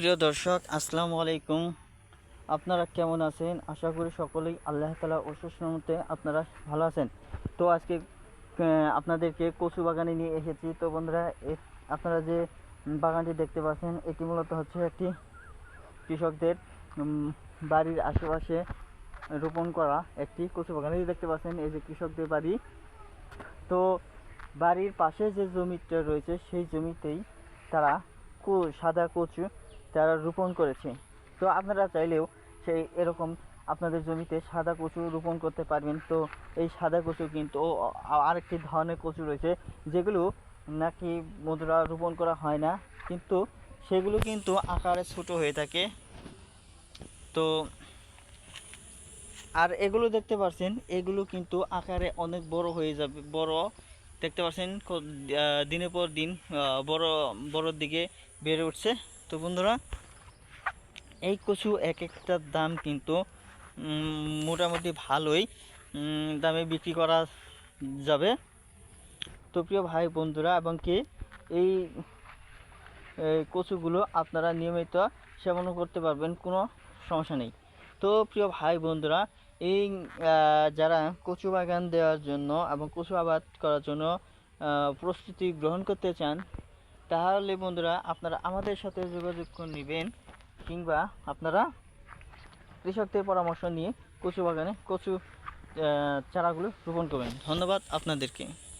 প্রিয় দর্শক, আসসালামু আলাইকুম। আপনারা কেমন আছেন? আশা করি সকলেই আল্লাহ তাআলা অশেষ রহমতে আপনারা ভালো আছেন। তো আজকে আপনাদেরকে কচু বাগানে নিয়ে এসেছি। তো বন্ধুরা, আপনারা যে বাগানটি দেখতে পাচ্ছেন, এটি মূলত হচ্ছে একটি কৃষকদের বাড়ির আশেপাশে রোপণ করা একটি কচু বাগান। এই দেখতে পাচ্ছেন, এই যে কৃষকদের বাড়ি। তো বাড়ির পাশে যে জমিটা রয়েছে, সেই জমিতেই তারা সাদা কচু তারা রোপণ করেছে। তো আপনারা চাইলেও সেই এরকম আপনাদের জমিতে সাদা কচু রোপণ করতে পারবেন। তো এই সাদা কচু কিন্তু আরেকটি ধরনের কচু রয়েছে, যেগুলো নাকি বন্ধুরা রোপণ করা হয় না, কিন্তু সেগুলো কিন্তু আকারে ছোট হয়ে থাকে। তো আর এগুলো দেখতে পাচ্ছেন, এগুলো কিন্তু আকারে অনেক বড় হয়ে যাবে, বড় দেখতে পাচ্ছেন দিনের পর দিন বড় বড়র দিকে বেড়ে উঠছে। তো বন্ধুরা, এই কচু এক একটার দাম কিন্তু মোটামুটি ভালোই দামে বিক্রি করা যাবে। তো প্রিয় ভাই বন্ধুরা, এবং কি এই কচুগুলো আপনারা নিয়মিত সেবনও করতে পারবেন, কোনো সমস্যা নেই। তো প্রিয় ভাই বন্ধুরা, এই যারা কচু বাগান দেওয়ার জন্য এবং কচু আবাদ করার জন্য প্রস্তুতি গ্রহণ করতে চান, তাহলে বন্ধুরা আপনারা আমাদের সাথে যোগাযোগ করে নেবেন, কিংবা আপনারা কৃষকদের পরামর্শ নিয়ে কচু বাগানে কচু চারাগুলো রোপণ করবেন। ধন্যবাদ আপনাদেরকে।